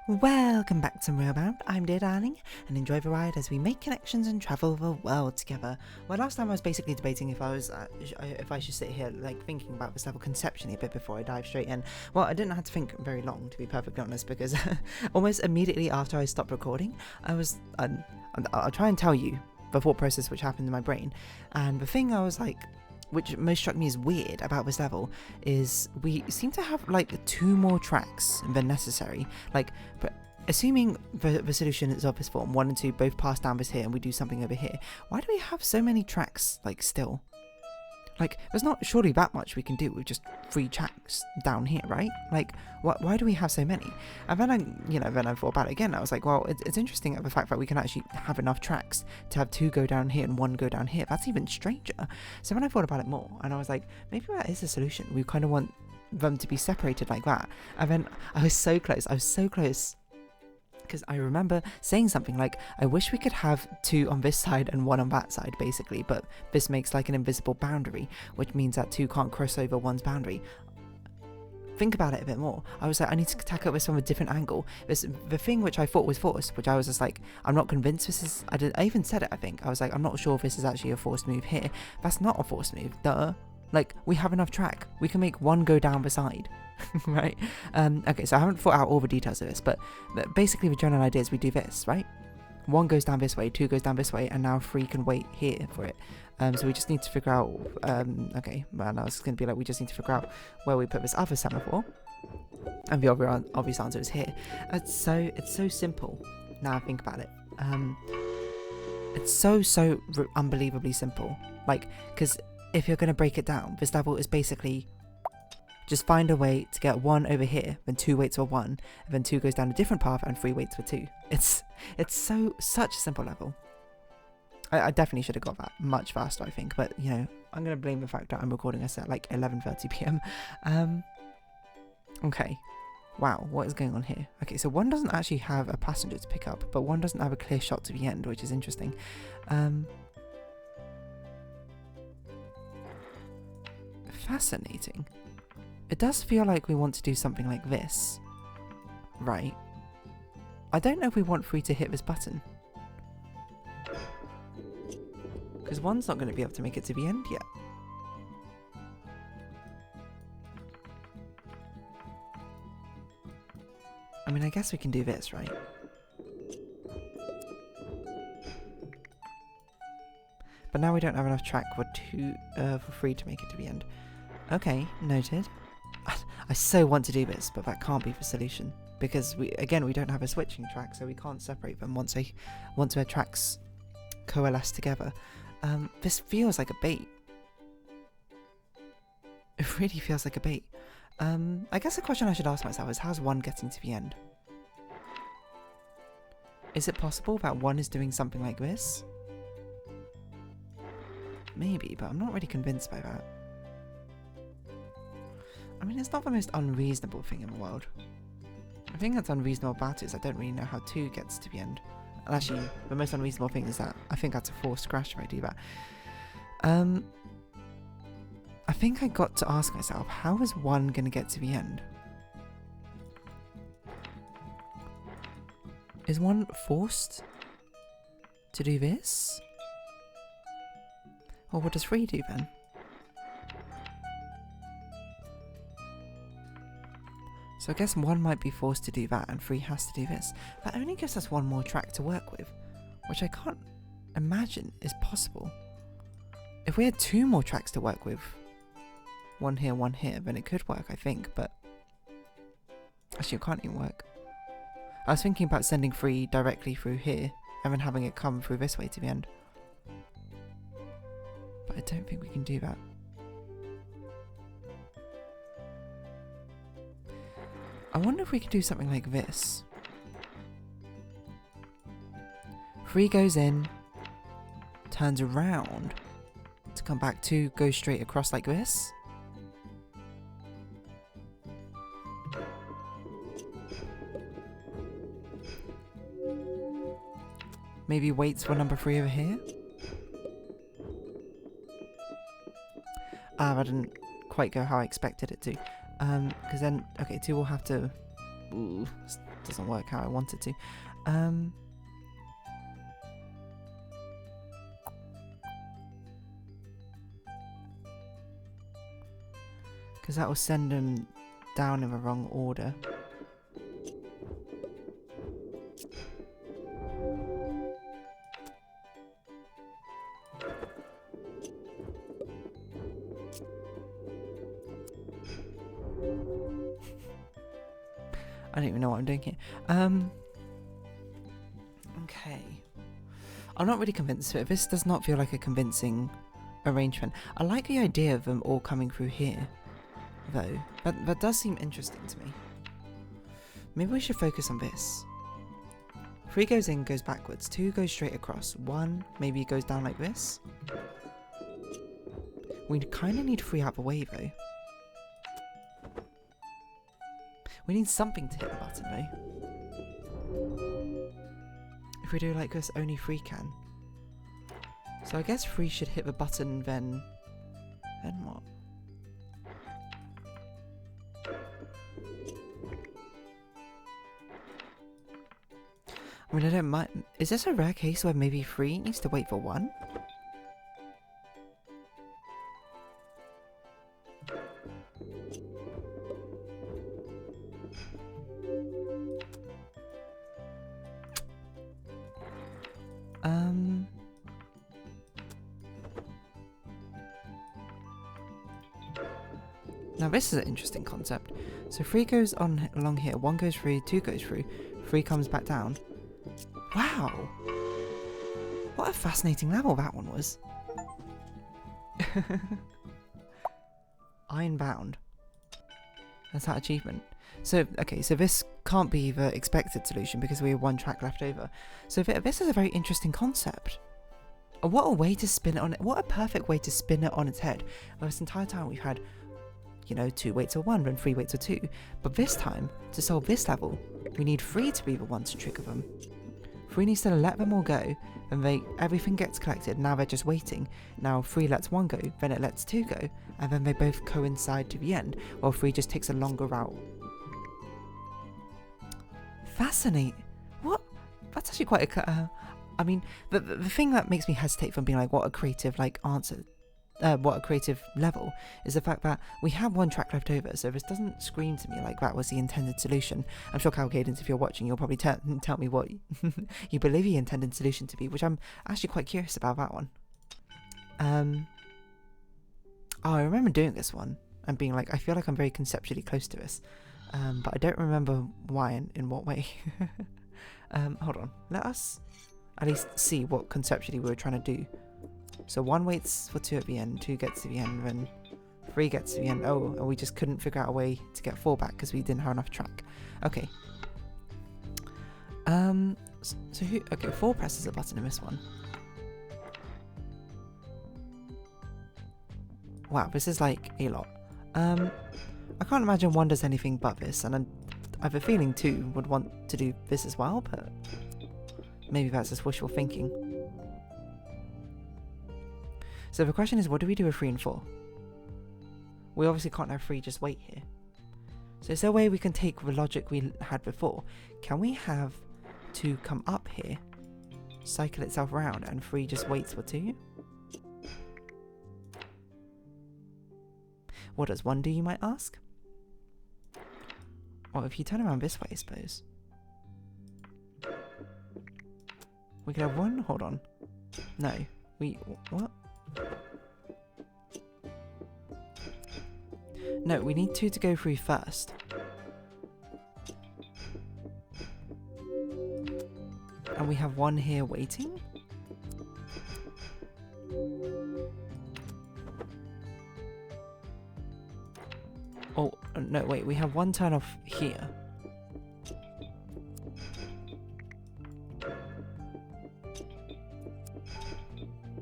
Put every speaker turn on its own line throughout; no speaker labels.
Welcome back to Railbound. I'm dear darling, and enjoy the ride as we make connections and travel the world together. Well, last time I was basically debating if I should sit here like thinking about this level conceptually a bit before I dive straight in. Well, I didn't have to think very long, to be perfectly honest, because almost immediately after I stopped recording, I'll try and tell you the thought process which happened in my brain, and the thing I was like, which most struck me as weird about this level, is we seem to have like 2 more tracks than necessary. Like, but assuming the solution is of this form, 1 and 2 both pass down this here and we do something over here, why do we have so many tracks like still? Like, there's not surely that much we can do with just 3 tracks down here, right? Like, why do we have so many? And then I thought about it again. I was like, well, it's interesting the fact that we can actually have enough tracks to have 2 go down here and 1 go down here. That's even stranger. So then I thought about it more, and I was like, maybe that is a solution. We kind of want them to be separated like that. And then I was so close. Because I remember saying something like, I wish we could have 2 on this side and 1 on that side, basically, but this makes like an invisible boundary, which means that 2 can't cross over 1's boundary. Think about it a bit more. I was like, I need to tackle this from a different angle. The thing which I thought was forced, which I was just like, I'm not convinced this is, I even said it, I think. I was like, I'm not sure if this is actually a forced move here. That's not a forced move, duh. Like, we have enough track. We can make 1 go down the side. Right? Okay, so I haven't thought out all the details of this, but basically the general idea is we do this, right? 1 goes down this way, 2 goes down this way, and now 3 can wait here for it. So we just need to figure out, okay, well, now it's going to be like, we just need to figure out where we put this other semaphore. And the obvious answer is here. It's so simple, now I think about it. It's so unbelievably simple. Like, because if you're going to break it down, this level is basically just find a way to get 1 over here, then 2 waits for 1, and then 2 goes down a different path and 3 waits for 2. It's such a simple level. I definitely should have got that much faster, I think, but you know, I'm going to blame the fact that I'm recording this at like 11:30 p.m. Okay. Wow, what is going on here? Okay, so 1 doesn't actually have a passenger to pick up, but 1 doesn't have a clear shot to the end, which is interesting. Fascinating. It does feel like we want to do something like this, right? I don't know if we want 3 to hit this button, because 1's not going to be able to make it to the end yet. I mean, I guess we can do this, right? But now we don't have enough track for 3 to make it to the end. Okay, noted. I so want to do this, but that can't be the solution, because we don't have a switching track, so we can't separate them once their tracks coalesce together. This feels like a bait. It really feels like a bait. I guess the question I should ask myself is, how's 1 getting to the end? Is it possible that 1 is doing something like this? Maybe, but I'm not really convinced by that. I mean, it's not the most unreasonable thing in the world. The thing that's unreasonable about it is I don't really know how 2 gets to the end. And actually, the most unreasonable thing is that I think that's a forced crash if I do that. I think I got to ask myself, how is 1 going to get to the end? Is 1 forced to do this? Or what does 3 do then? So I guess 1 might be forced to do that and 3 has to do this. That only gives us 1 more track to work with, which I can't imagine is possible. If we had 2 more tracks to work with, 1 here, 1 here, then it could work, I think, but actually it can't even work. I was thinking about sending 3 directly through here and then having it come through this way to the end. But I don't think we can do that. I wonder if we could do something like this. 3 goes in, turns around to come back, 2 goes straight across like this. Maybe waits for number 3 over here. That didn't quite go how I expected it to. Because then, okay, 2 will have to doesn't work how I want it to. Because that will send them down in the wrong order. I don't even know what I'm doing here. Okay. I'm not really convinced, but this does not feel like a convincing arrangement. I like the idea of them all coming through here, though. That does seem interesting to me. Maybe we should focus on this. 3 goes in, goes backwards. 2 goes straight across. 1 maybe goes down like this. We kind of need 3 out the way, though. We need something to hit the button, though. If we do like this, only 3 can. So I guess 3 should hit the button, then what? I mean, I don't mind. Is this a rare case where maybe 3 needs to wait for 1? Now this is an interesting concept. So 3 goes on along here, 1 goes through, 2 goes through, 3 comes back down. Wow! What a fascinating level that one was. Ironbound. That's that achievement. So, okay, so this can't be the expected solution because we have 1 track left over. So this is a very interesting concept. What a way to spin it on it. What a perfect way to spin it on its head. Well, this entire time we've had, you know, 2 weights of 1 and 3 weights of 2. But this time, to solve this level, we need 3 to be the one to trigger them. 3 needs to let them all go, then everything gets collected, now they're just waiting. Now 3 lets 1 go, then it lets 2 go, and then they both coincide to the end, while 3 just takes a longer route. Fascinating. What? That's actually quite a... I mean, the thing that makes me hesitate from being like, what a creative, like, answer... what a creative level is the fact that we have 1 track left over, so this doesn't scream to me like that was the intended solution. I'm sure, Cal Cadence, if you're watching, you'll probably tell me what you believe the intended solution to be, which I'm actually quite curious about that one. Oh, I remember doing this one and being like, I feel like I'm very conceptually close to this, but I don't remember why and in what way. Hold on, let us at least see what conceptually we were trying to do. So 1 waits for 2 at the end, 2 gets to the end, then 3 gets to the end. Oh, and we just couldn't figure out a way to get 4 back because we didn't have enough track. Okay. So who... Okay, 4 presses a button in this one. Wow, this is like a lot. I can't imagine 1 does anything but this, and I have a feeling 2 would want to do this as well, but maybe that's just wishful thinking. So the question is, what do we do with 3 and 4? We obviously can't have 3 just wait here. So is there a way we can take the logic we had before? Can we have 2 come up here, cycle itself around, and 3 just waits for 2? What does 1 do, you might ask? Well, if you turn around this way, I suppose. We could have 1, hold on. No, what? No, we need 2 to go through first. And we have 1 here waiting? Oh, no, wait, we have 1 turn off here.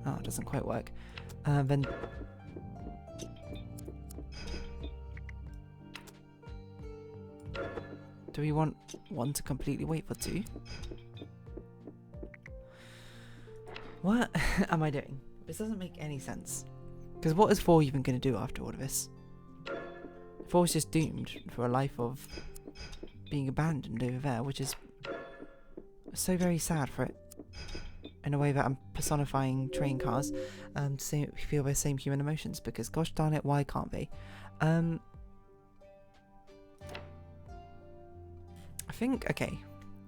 Oh, it doesn't quite work. Then... Do we want 1 to completely wait for 2? What am I doing? This doesn't make any sense. Because what is 4 even going to do after all of this? 4 is just doomed for a life of being abandoned over there, which is so very sad for it. In a way that I'm personifying train cars to feel the same human emotions, because gosh darn it, why can't they? I think, okay,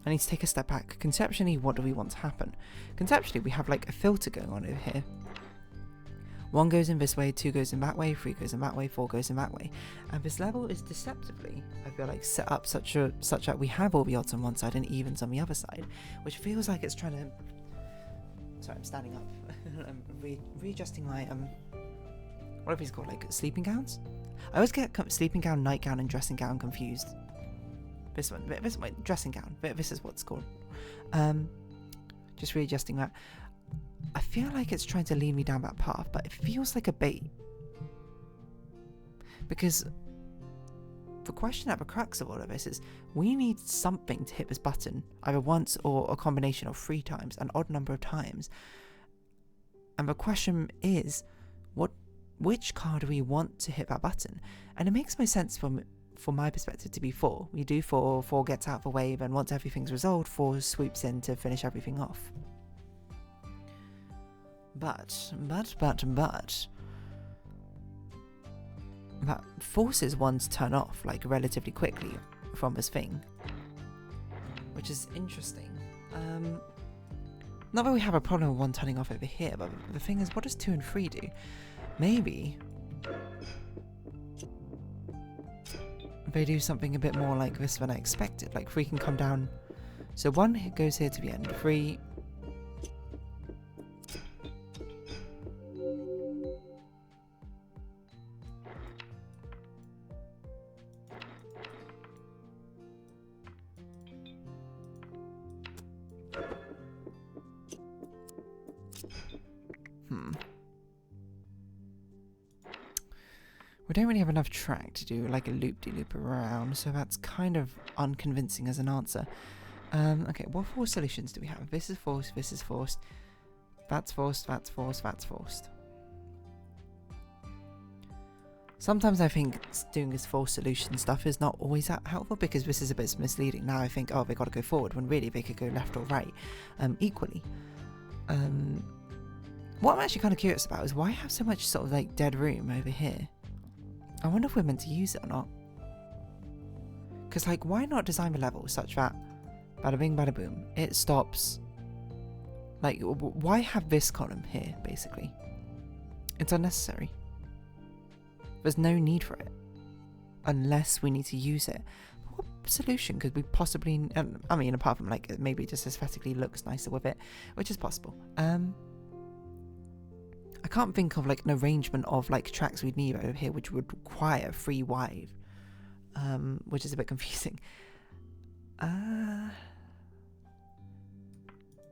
I need to take a step back. Conceptually, what do we want to happen? Conceptually, we have like a filter going on over here. 1 goes in this way, 2 goes in that way, 3 goes in that way, 4 goes in that way. And this level is deceptively, I feel like, set up such that we have all the odds on one side and evens on the other side, which feels like it's trying to... Sorry, I'm standing up. I'm readjusting my, what are these called, like sleeping gowns? I always get sleeping gown, nightgown and dressing gown confused. This one, dressing gown, this is what it's called. Just readjusting that. I feel like it's trying to lead me down that path, but it feels like a bait. Because the question at the crux of all of this is, we need something to hit this button, either once or a combination of 3 times, an odd number of times. And the question is, which car do we want to hit that button? And it makes no sense from my perspective to be 4. We do 4, 4 gets out of the way, then once everything's resolved, 4 swoops in to finish everything off. But that forces one to turn off like relatively quickly from this thing, which is interesting. Not that we have a problem with 1 turning off over here, but the thing is, what does 2 and 3 do? Maybe they do something a bit more like this than I expected. Like 3 can come down, so 1 goes here to the end, 3. We don't really have enough track to do like a loop-de-loop around, so that's kind of unconvincing as an answer. Okay, what 4 solutions do we have? This is forced, this is forced, that's forced, that's forced, that's forced. Sometimes I think doing this forced solution stuff is not always that helpful, because this is a bit misleading. Now I think, oh, they got to go forward, when really they could go left or right, equally. What I'm actually kind of curious about is why have so much sort of like dead room over here? I wonder if we're meant to use it or not. Because, like, why not design the level such that bada bing, bada boom, it stops. Like, why have this column here, basically? It's unnecessary. There's no need for it. Unless we need to use it. What solution could we possibly... I mean, apart from, like, maybe it just aesthetically looks nicer with it, which is possible. I can't think of like an arrangement of like tracks we'd need over here which would require 3 wide, which is a bit confusing.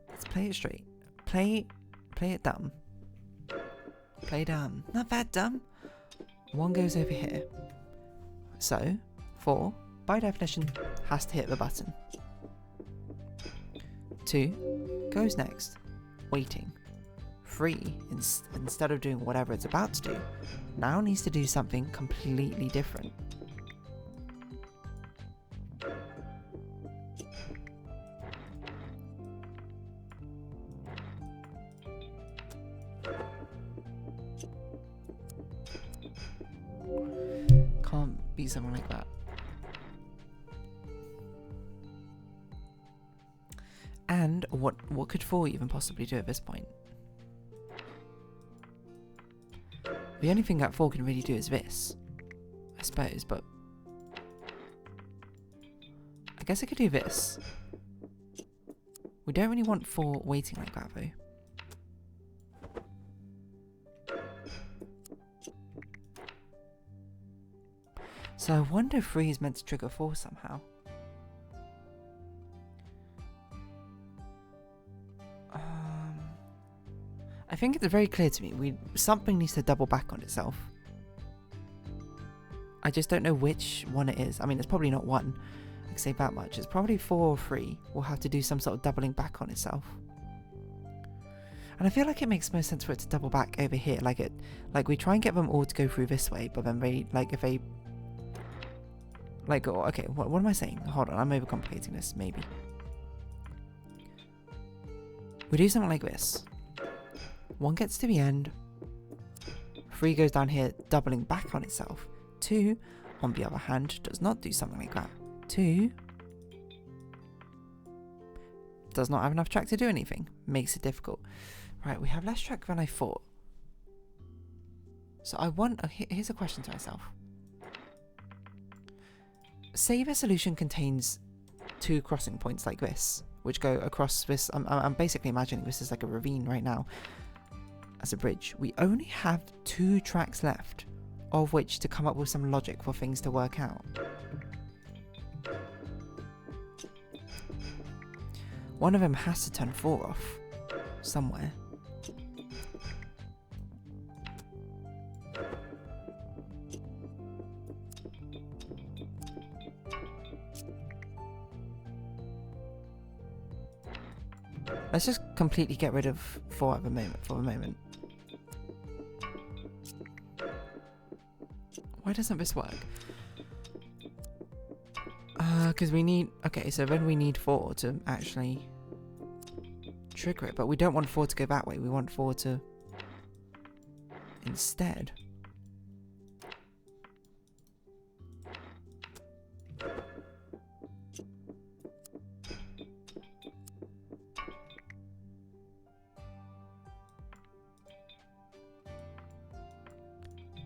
Let's play it straight. Play it dumb. Play dumb. Not that dumb. 1 goes over here. So 4, by definition, has to hit the button. 2 goes next, waiting. 3, instead of doing whatever it's about to do, now needs to do something completely different. Can't be something like that. And what could 4 even possibly do at this point? The only thing that 4 can really do is this, I suppose, but I guess I could do this. We don't really want 4 waiting like that, though. So I wonder if 3 is meant to trigger 4 somehow. I think it's very clear to me, something needs to double back on itself. I just don't know which one it is. I mean, it's probably not 1, I can say that much. It's probably 4 or 3 will have to do some sort of doubling back on itself. And I feel like it makes most sense for it to double back over here. Like we try and get them all to go through this way, but then they, like if they Like, okay, what am I saying? Hold on, I'm overcomplicating this, maybe. We do something like this. 1 gets to the end. 3 goes down here, doubling back on itself. 2, on the other hand, does not do something like that. 2 does not have enough track to do anything. Makes it difficult. Right, we have less track than I thought. So I want... here's a question to myself. Say the solution contains 2 crossing points like this, which go across this... I'm basically imagining this is like a ravine right now. As a bridge. We only have 2 tracks left, of which to come up with some logic for things to work out. One of them has to turn 4 off somewhere. Let's just completely get rid of 4 at the moment, for the moment. Why doesn't this work? Because we need... Okay, so then we need 4 to actually trigger it. But we don't want 4 to go that way. We want 4 to... instead.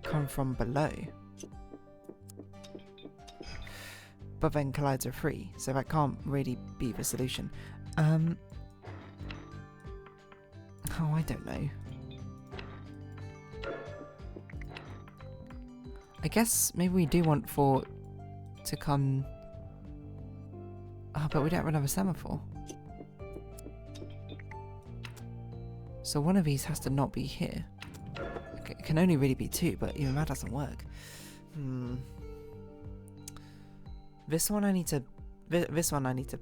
Come from below. But then collides are free, so that can't really be the solution. Oh, I don't know. I guess maybe we do want 4 to come... Oh, but we don't have another semaphore. So one of these has to not be here. It can only really be 2, but even that doesn't work. This one I need to... This one I need to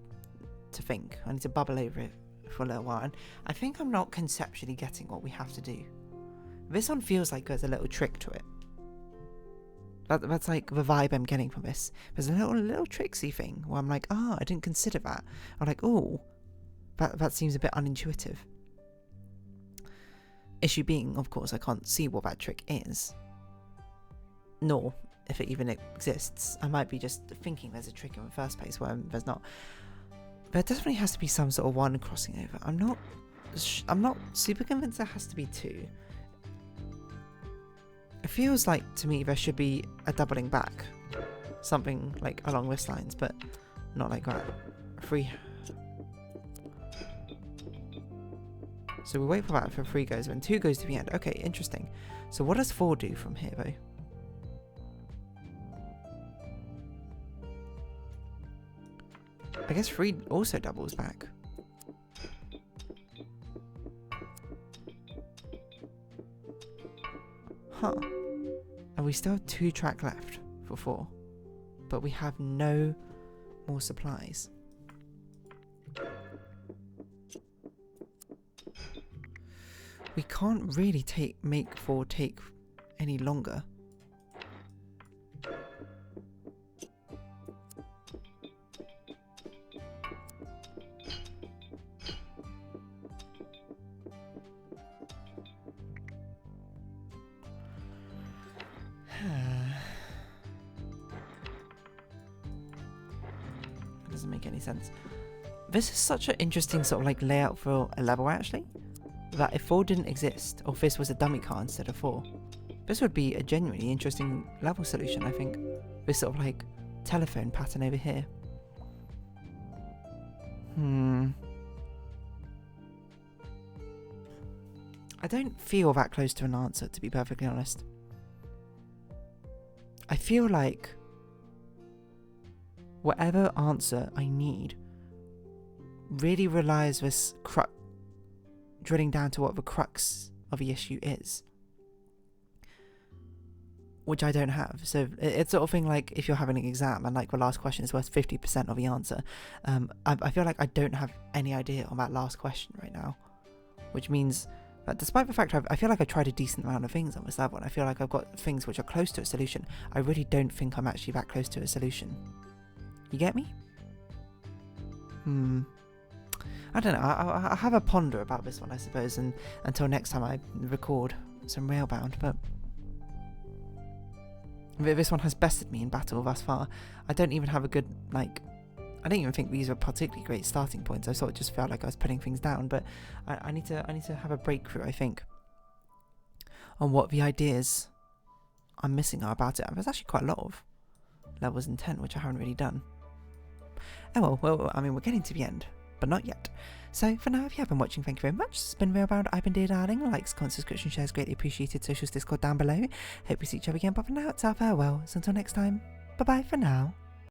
think. I need to bubble over it for a little while. And I think I'm not conceptually getting what we have to do. This one feels like there's a little trick to it. That's like the vibe I'm getting from this. There's a little tricksy thing where I'm like, I didn't consider that. I'm like, that seems a bit unintuitive. Issue being, of course, I can't see what that trick is. Nor if it even exists. I might be just thinking there's a trick in the first place where there's not. There definitely has to be some sort of 1 crossing over. I'm not super convinced there has to be 2. It feels like to me there should be a doubling back. Something like along this lines, but not like that. 3. So we wait for that for 3 goes, when 2 goes to the end. Okay, interesting. So what does 4 do from here, though? I guess 3 also doubles back. Huh. And we still have 2 track left for 4. But we have no more supplies. We can't really make 4 take any longer. Doesn't make any sense. This is such an interesting sort of like layout for a level actually. That if 4 didn't exist, or if this was a dummy car instead of 4, this would be a genuinely interesting level solution, I think. This sort of like telephone pattern over here. I don't feel that close to an answer, to be perfectly honest. I feel like whatever answer I need really relies this drilling down to what the crux of the issue is, which I don't have. So it's sort of thing like if you're having an exam and like the last question is worth 50% of the answer. I feel like I don't have any idea on that last question right now, which means Despite the fact I feel like I've tried a decent amount of things on this level, and I feel like I've got things which are close to a solution, I really don't think I'm actually that close to a solution. You get me? I don't know. I'll have a ponder about this one, I suppose, and until next time I record some Railbound. But this one has bested me in battle thus far. I don't even have a good, like, I don't even think these were particularly great starting points. I sort of just felt like I was putting things down, but I need to have a breakthrough, I think, on what the ideas I'm missing are about it. There's actually quite a lot of levels in 10 which I haven't really done. Oh well, I mean, we're getting to the end, but not yet. So for now, if you have been watching, thank you very much. This has been Railbound. I've been Dear Darling. Likes, comments, subscription, shares greatly appreciated. Socials, Discord down below. Hope we see each other again, but for now, it's our farewell. So until next time, bye bye for now.